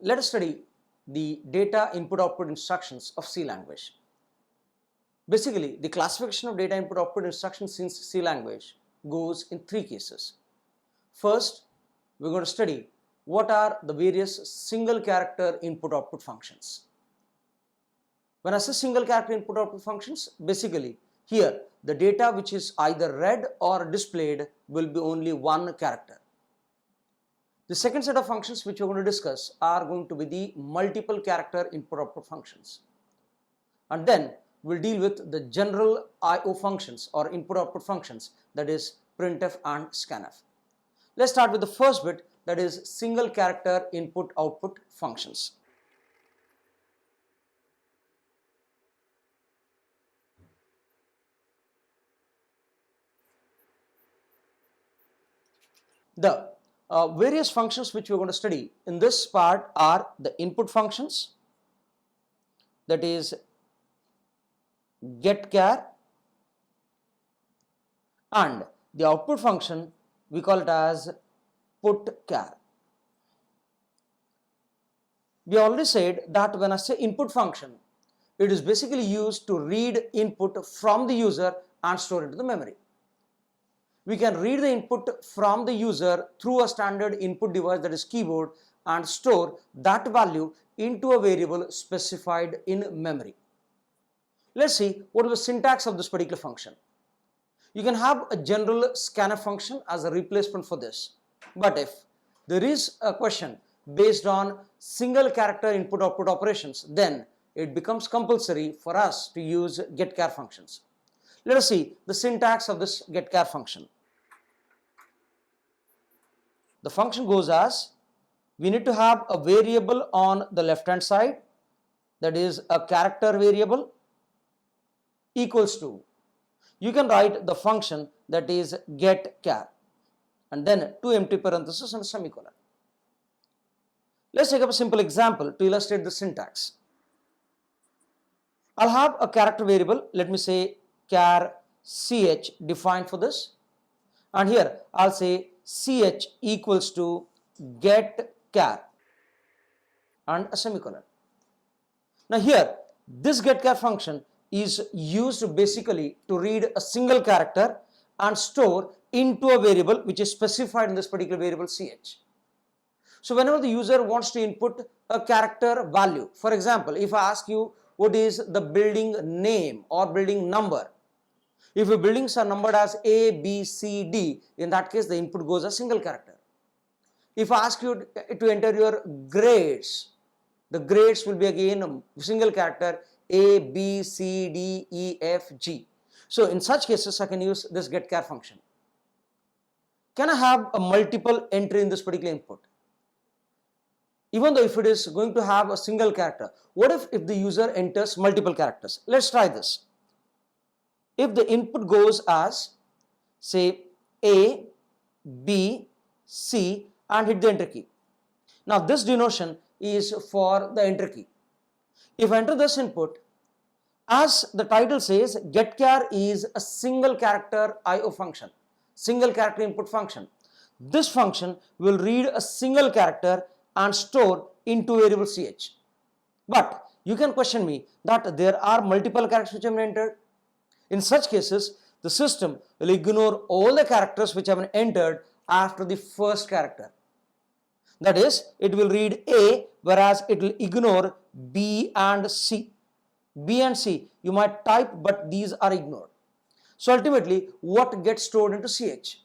let us study the data input output instructions of C language. Basically, the classification of data input output instructions in C language goes in three cases. First, we're going to study what are the various single character input output functions. When I say single character input output functions, basically here the data which is either read or displayed will be only one character. The second set of functions which we're going to discuss are going to be the multiple character input output functions. And then we'll deal with the general I/O functions or input output functions, that is printf and scanf. Let's start with the first bit, that is single character input output functions. The various functions which we're going to study in this part are the input functions, that is getChar, and the output function we call it as putChar. We already said that when I say input function, it is basically used to read input from the user and store it to the memory. We can read the input from the user through a standard input device, that is keyboard, and store that value into a variable specified in memory. Let's see what is the syntax of this particular function. You can have a general scanf function as a replacement for this, but if there is a question based on single character input output operations, then it becomes compulsory for us to use getChar functions. Let us see the syntax of this getChar function. The function goes as, we need to have a variable on the left hand side, that is a character variable, equals to, you can write the function that is getChar, and then two empty parentheses and a semicolon. Let's take up a simple example to illustrate the syntax. I'll have a character variable, let me say char ch defined for this, and here I'll say ch equals to getChar and a semicolon. Now here this getChar function is used basically to read a single character and store into a variable which is specified in this particular variable ch. So whenever the user wants to input a character value, for example, if I ask you what is the building name or building number, if your buildings are numbered as A, B, C, D, in that case the input goes as single character. If I ask you to enter your grades, the grades will be again a single character, A, B, C, D, E, F, G. So in such cases I can use this getChar function. Can I have a multiple entry in this particular input? Even though if it is going to have a single character, what if the user enters multiple characters? Let's try this. If the input goes as, say, A, B, C, and hit the enter key. Now this denotion is for the enter key. If I enter this input, as the title says, getChar is a single character I/O function, single character input function. This function will read a single character and store into variable ch. But you can question me that there are multiple characters which have been entered. In such cases, the system will ignore all the characters which have been entered after the first character. That is, it will read A, whereas it will ignore B and C. B and C you might type, but these are ignored. So ultimately, what gets stored into ch?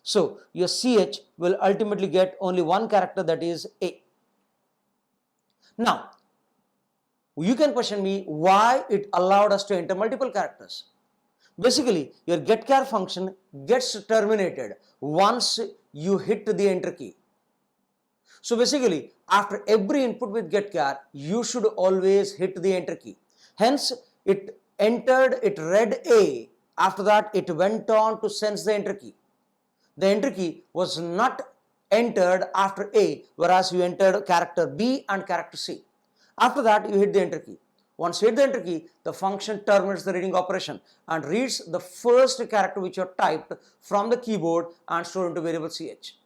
So your ch will ultimately get only one character, that is A. Now, you can question me why it allowed us to enter multiple characters. Basically, your getChar function gets terminated once you hit the enter key. So basically, after every input with getChar, you should always hit the enter key. Hence, it read A. After that, it went on to sense the enter key. The enter key was not entered after A, whereas you entered character B and character C. After that, you hit the enter key. Once you hit the enter key, the function terminates the reading operation and reads the first character which you have typed from the keyboard and stored into variable ch.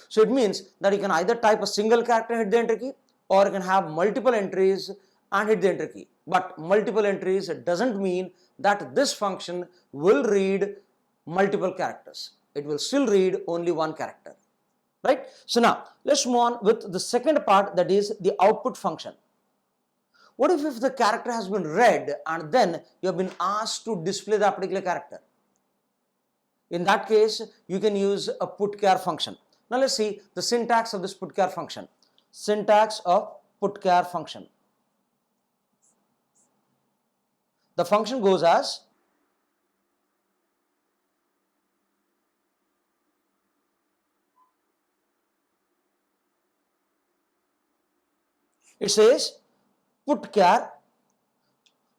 So it means that you can either type a single character and hit the enter key, or you can have multiple entries and hit the enter key. But multiple entries doesn't mean that this function will read multiple characters. It will still read only one character, right? So now let's move on with the second part, that is the output function. What if the character has been read and then you have been asked to display that particular character? In that case, you can use a putchar function. Now let's see the syntax of this putchar function. Syntax of putchar function. The function goes as it says putchar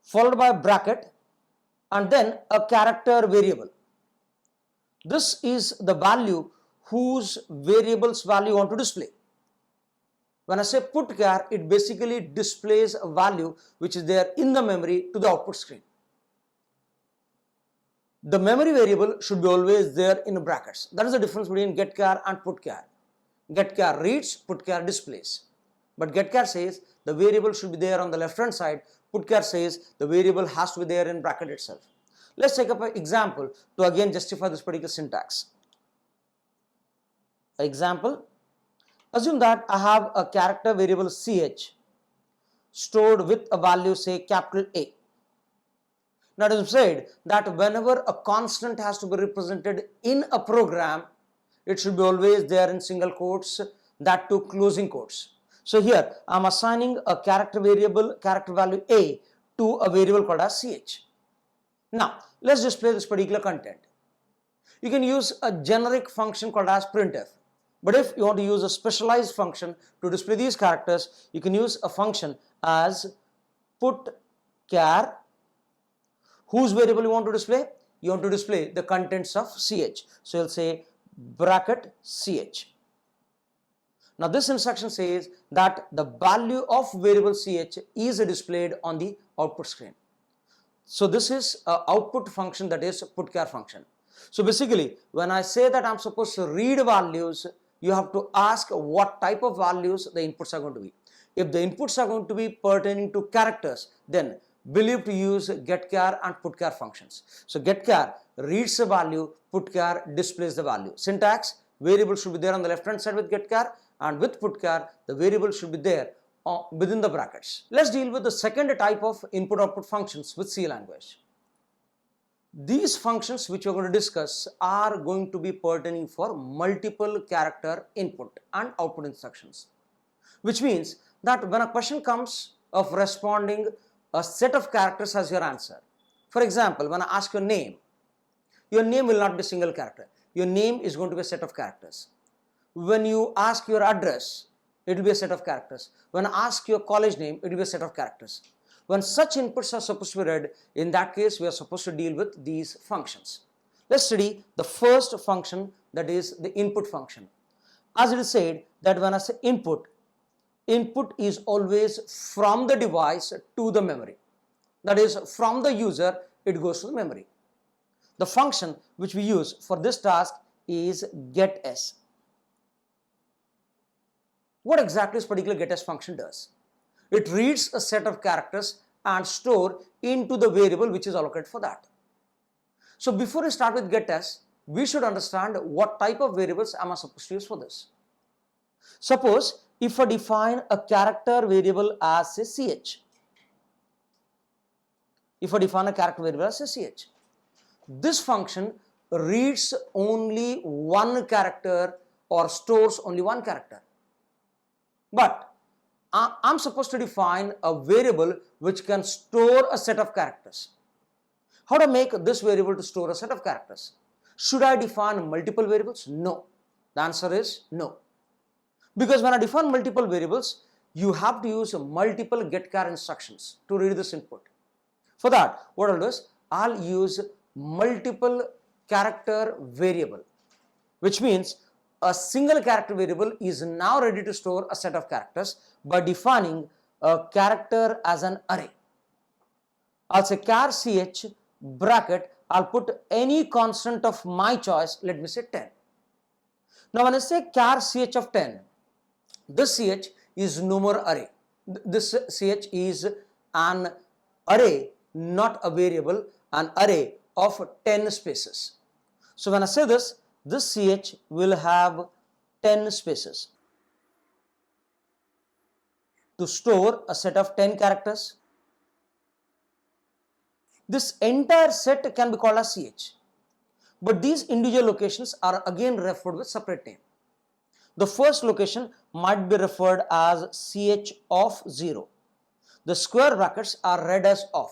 followed by a bracket and then a character variable. This is the value whose variable's value you want to display. When I say putchar, it basically displays a value which is there in the memory to the output screen. The memory variable should be always there in brackets. That is the difference between getchar and putchar. Getchar reads, putchar displays. But getchar says the variable should be there on the left hand side. Putchar says the variable has to be there in bracket itself. Let's take up an example to again justify this particular syntax. Example, assume that I have a character variable ch stored with a value, say capital A. Now it is said that whenever a constant has to be represented in a program, it should be always there in single quotes, that too closing quotes. So here I am assigning a character variable, character value A, to a variable called as ch. Now let's display this particular content. You can use a generic function called as printf. But if you want to use a specialized function to display these characters, you can use a function as putchar. Whose variable you want to display? You want to display the contents of ch. So you'll say bracket ch. Now this instruction says that the value of variable ch is displayed on the output screen. So this is an output function, that is putchar function. So basically when I say that I'm supposed to read values, you have to ask what type of values the inputs are going to be. If the inputs are going to be pertaining to characters, then believe to use getchar and putchar functions. So getchar reads the value, putchar displays the value. Syntax, variable should be there on the left hand side with getchar, and with putchar the variable should be there within the brackets. Let's deal with the second type of input output functions with C language. These functions which we are going to discuss are going to be pertaining for multiple character input and output instructions, which means that when a question comes of responding a set of characters as your answer. For example, when I ask your name will not be a single character. Your name is going to be a set of characters. When you ask your address, it will be a set of characters. When I ask your college name, it will be a set of characters. When such inputs are supposed to be read, in that case we are supposed to deal with these functions. Let's study the first function, that is the input function. As it is said that when I say input is always from the device to the memory. That is, from the user it goes to the memory. The function which we use for this task is getS. What exactly this particular getS function does? It reads a set of characters and store into the variable which is allocated for that. So before we start with getS, we should understand what type of variables am I supposed to use for this. Suppose if I define a character variable as a ch. If I define a character variable as a ch, this function reads only one character or stores only one character. But I'm supposed to define a variable which can store a set of characters. How to make this variable to store a set of characters? Should I define multiple variables? No. The answer is no. Because when I define multiple variables, you have to use multiple getchar instructions to read this input. For that, what I'll do is I'll use multiple character variable, which means a single character variable is now ready to store a set of characters by defining a character as an array. I'll say char ch bracket, I'll put any constant of my choice, let me say 10. Now when I say char ch of 10, this ch is no more array. This ch is an array, not a variable, an array of 10 spaces. So when I say this ch will have 10 spaces to store a set of 10 characters. This entire set can be called as ch, but these individual locations are again referred with separate name. The first location might be referred as ch of 0. The square brackets are read as of.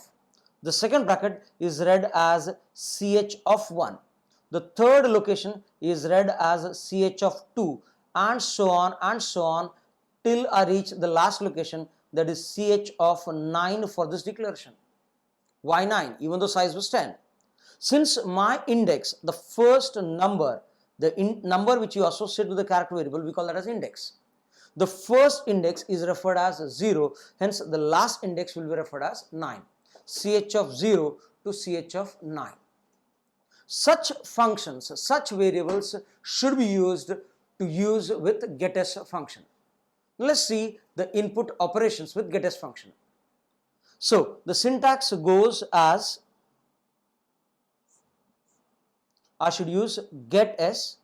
The second bracket is read as ch of 1. The third location is read as ch of 2, and so on till I reach the last location, that is ch of 9 for this declaration. Why 9? Even though size was 10. Since my index, the first number, the number which you associate with the character variable, we call that as index. The first index is referred as 0, hence the last index will be referred as 9. ch of 0 to ch of 9. Such functions, such variables should be used to use with getS function. Let's see the input operations with getS function. So the syntax goes as, I should use getS,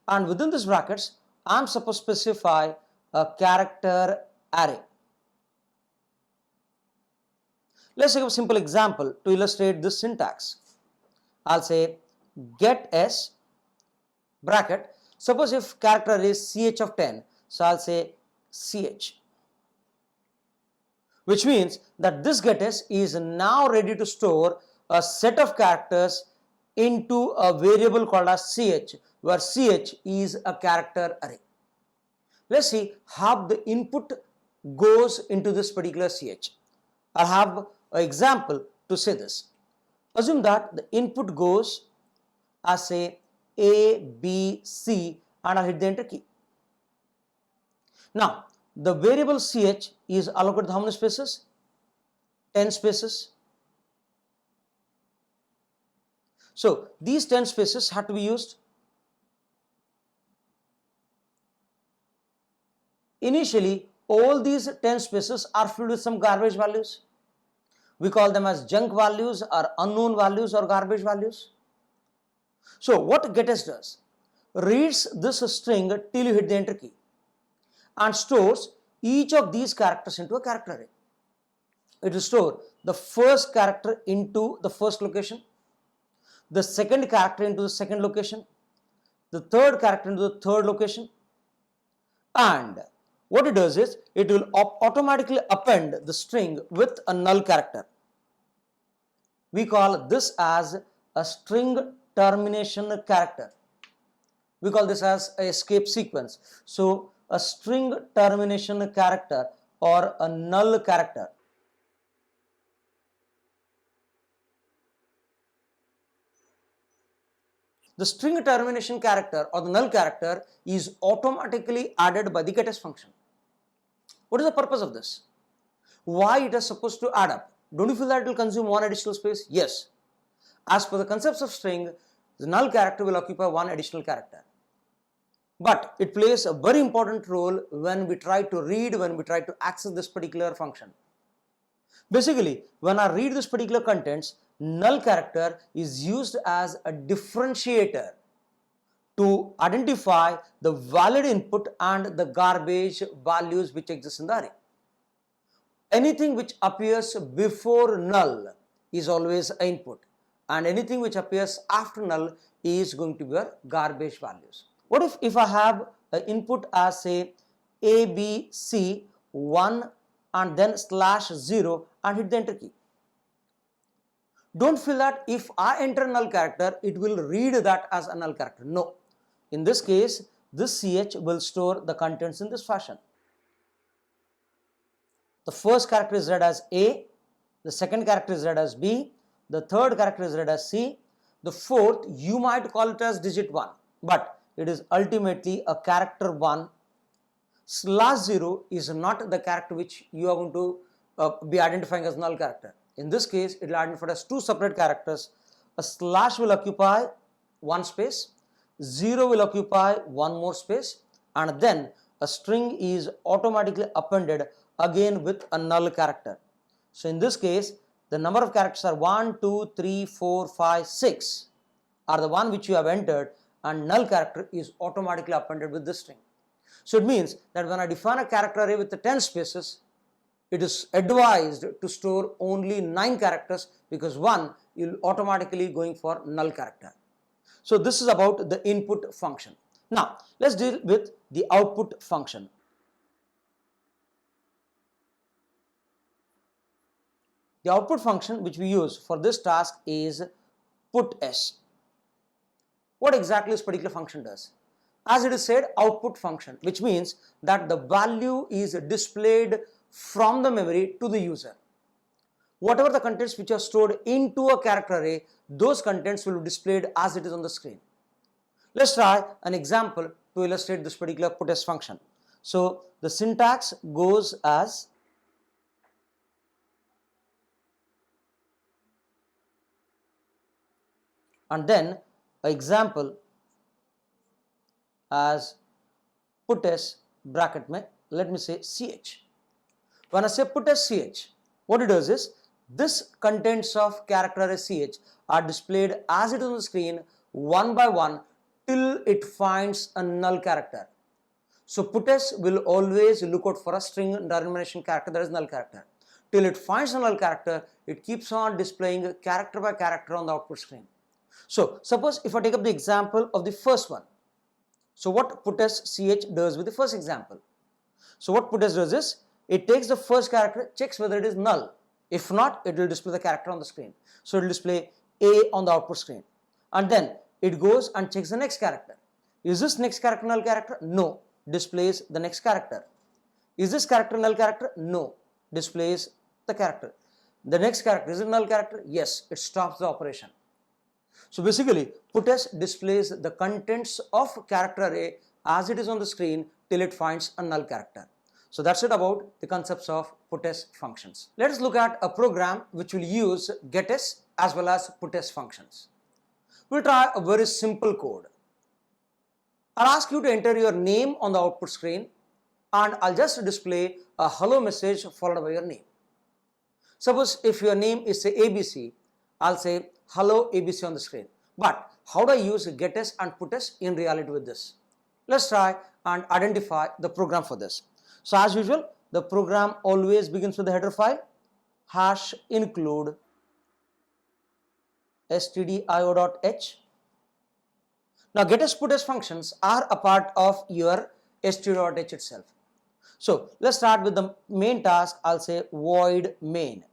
and within this brackets I am supposed to specify a character array. Let's take a simple example to illustrate this syntax. I'll say getS bracket. Suppose if character array is ch of 10, so I'll say ch, which means that this getS is now ready to store a set of characters into a variable called as ch, where ch is a character array. Let's see how the input goes into this particular ch. I'll have an example to say this. Assume that the input goes as a B, C, and I'll hit the enter key. Now, the variable ch is allocated how many spaces? 10 spaces. So, these 10 spaces have to be used. Initially, all these 10 spaces are filled with some garbage values. We call them as junk values or unknown values or garbage values. So, what getS does? Reads this string till you hit the enter key and stores each of these characters into a character array. It will store the first character into the first location, the second character into the second location, the third character into the third location, and what it does is it will automatically append the string with a null character. We call this as a string termination character. We call this as a escape sequence. So a string termination character or a null character. The string termination character or the null character is automatically added by the getS function. What is the purpose of this? Why it is supposed to add up? Don't you feel that it will consume one additional space? Yes. As per the concepts of string, the null character will occupy one additional character. But it plays a very important role when we try to read, when we try to access this particular function. Basically, when I read this particular contents, null character is used as a differentiator to identify the valid input and the garbage values which exist in the array. Anything which appears before null is always an input, and anything which appears after null is going to be your garbage values. What if I have an input as say ABC 1 and then /0 and hit the enter key? Don't feel that if I enter a null character, it will read that as a null character. No. In this case, this ch will store the contents in this fashion. The first character is read as A, the second character is read as B, the third character is read as C, the fourth you might call it as digit 1, but it is ultimately a character 1. /0 is not the character which you are going to be identifying as null character. In this case, it will identify as two separate characters. A slash will occupy one space, 0 will occupy one more space, and then a string is automatically appended again with a null character. So in this case, the number of characters are 1, 2, 3, 4, 5, 6 are the one which you have entered, and null character is automatically appended with this string. So it means that when I define a character array with the 10 spaces, it is advised to store only 9 characters, because 1 will automatically going for null character. So this is about the input function. Now let's deal with the output function. The output function which we use for this task is puts. What exactly this particular function does? As it is said, output function, which means that the value is displayed from the memory to the user. Whatever the contents which are stored into a character array, those contents will be displayed as it is on the screen. Let's try an example to illustrate this particular puts function. So the syntax goes as and then an example as puts bracket mein, let me say ch. When I say puts ch, what it does is this contents of character array ch are displayed as it is on the screen one by one till it finds a null character. So puts will always look out for a string termination character, that is null character. Till it finds a null character, it keeps on displaying character by character on the output screen. So suppose if I take up the example of the first one. So what puts ch does with the first example? So what puts does is, it takes the first character, checks whether it is null. If not, it will display the character on the screen. So it will display A on the output screen. And then it goes and checks the next character. Is this next character null character? No. Displays the next character. Is this character null character? No. Displays the character. The next character, is it null character? Yes. It stops the operation. So basically, puts displays the contents of character array as it is on the screen till it finds a null character. So that's it about the concepts of puts functions. Let us look at a program which will use getS as well as puts functions. We'll try a very simple code. I'll ask you to enter your name on the output screen, and I'll just display a hello message followed by your name. Suppose if your name is say ABC, I'll say hello ABC on the screen. But how do I use getS and puts in reality with this? Let's try and identify the program for this. So as usual, the program always begins with the header file #include stdio.h. Now getS puts functions are a part of your stdio.h itself. So let's start with the main task. I'll say void main.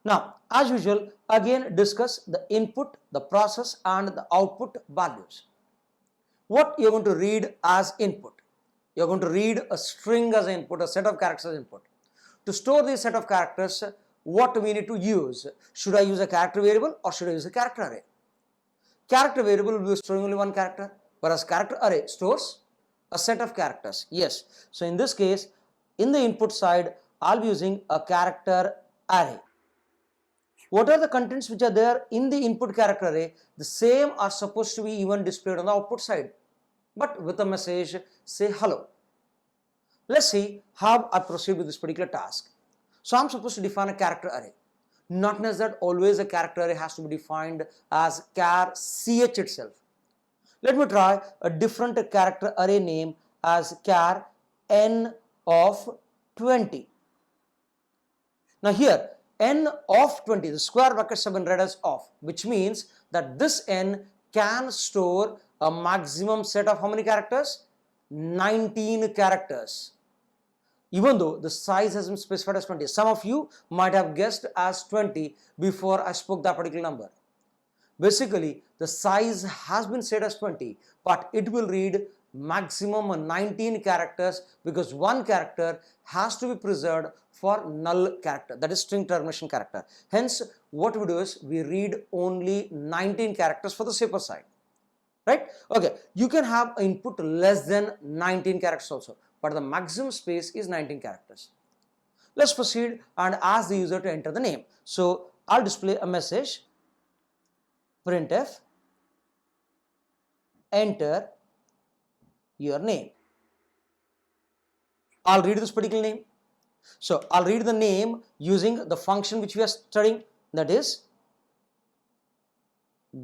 Now as usual, again discuss the input, the process and the output values. What you're going to read as input? You're going to read a string as input, a set of characters as input. To store this set of characters, what we need to use? Should I use a character variable or should I use a character array? Character variable will be storing only one character, whereas character array stores a set of characters. Yes. So in this case, in the input side, I'll be using a character array. What are the contents which are there in the input character array? The same are supposed to be even displayed on the output side, but with a message say hello. Let's see how I proceed with this particular task. So I'm supposed to define a character array. Not necessarily that always a character array has to be defined as char ch itself. Let me try a different character array name as char n of 20. Now here n of 20, the square brackets have been read as of, which means that this n can store a maximum set of how many characters? 19 characters. Even though the size has been specified as 20. Some of you might have guessed as 20 before I spoke that particular number. Basically, the size has been set as 20, but it will read maximum 19 characters because one character has to be preserved for null character, that is string termination character. Hence, what we do is we read only 19 characters for the safer side. Right? Okay, you can have input less than 19 characters also, but the maximum space is 19 characters. Let's proceed and ask the user to enter the name. So I'll display a message printf enter your name. I'll read this particular name. So I'll read the name using the function which we are studying, that is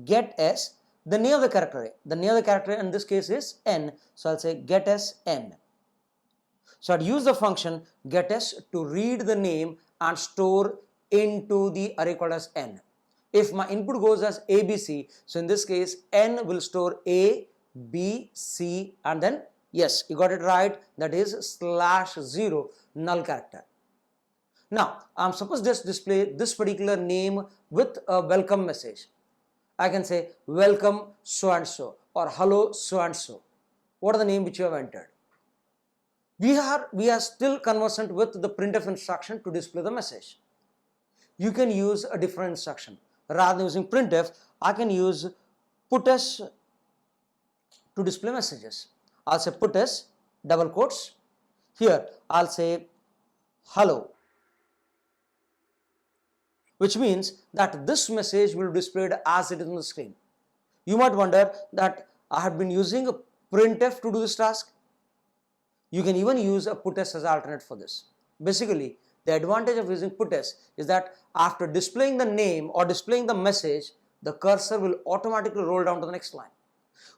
get s, the name of the character array. The name of the character array in this case is n, so I'll say get s n. So I'd use the function get s to read the name and store into the array called as n. If my input goes as ABC, so in this case n will store A, B, C and then yes, you got it right, that is /0 null character. Now I'm supposed to just display this particular name with a welcome message. I can say welcome so and so or hello so and so. What are the name which you have entered? We are still conversant with the printf instruction to display the message. You can use a different instruction. Rather than using printf, I can use puts to display messages. I'll say puts, double quotes. Here I'll say hello, which means that this message will be displayed as it is on the screen. You might wonder that I have been using a printf to do this task. You can even use a puts as alternate for this. Basically, the advantage of using puts is that after displaying the name or displaying the message, the cursor will automatically roll down to the next line.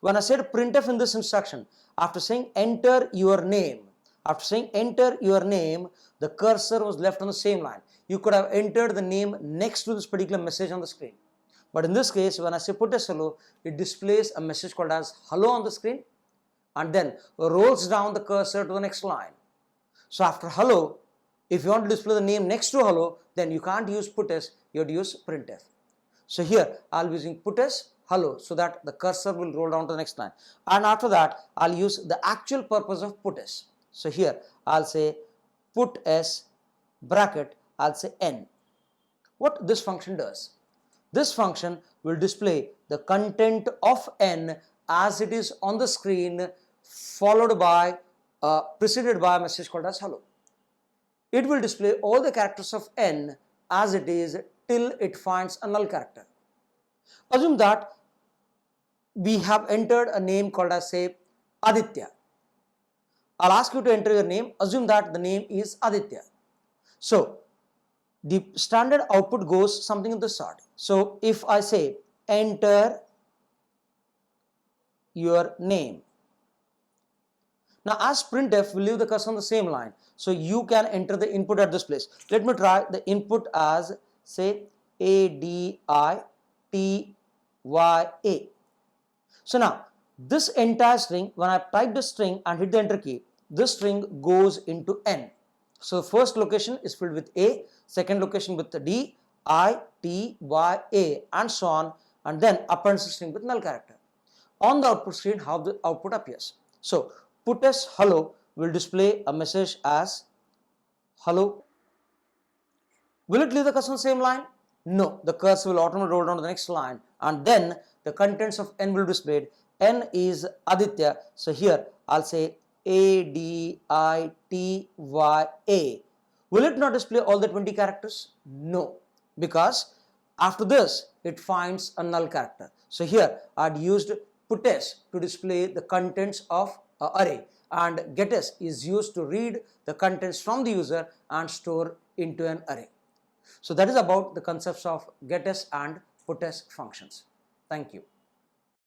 When I said printf in this instruction, after saying enter your name, the cursor was left on the same line. You could have entered the name next to this particular message on the screen. But in this case, when I say puts hello, it displays a message called as hello on the screen and then rolls down the cursor to the next line. So after hello, if you want to display the name next to hello, then you can't use puts, you have to use printf. So here I'll be using puts hello so that the cursor will roll down to the next line. And after that, I'll use the actual purpose of puts. So here I'll say puts bracket, I'll say n. What this function does? This function will display the content of n as it is on the screen, followed by preceded by a message called as hello. It will display all the characters of n as it is till it finds a null character. Assume that we have entered a name called as say Aditya. I'll ask you to enter your name. Assume that the name is Aditya. So the standard output goes something of this sort. So if I say enter your name. Now as printf will leave the cursor on the same line, so you can enter the input at this place. Let me try the input as say ADITYA. So now this entire string, when I type the string and hit the enter key, this string goes into n. So first location is filled with A, second location with D, I, T, Y, A and so on, and then appends the string with null character. On the output screen, how the output appears. So puts hello will display a message as hello. Will it leave the cursor on the same line? No, the cursor will automatically roll down to the next line and then the contents of n will be displayed. N is Aditya, so here I'll say ADITYA. Will it not display all the 20 characters? No, because after this it finds a null character. So here I'd used puts to display the contents of an array and getS is used to read the contents from the user and store into an array. So that is about the concepts of getS and puts functions. Thank you.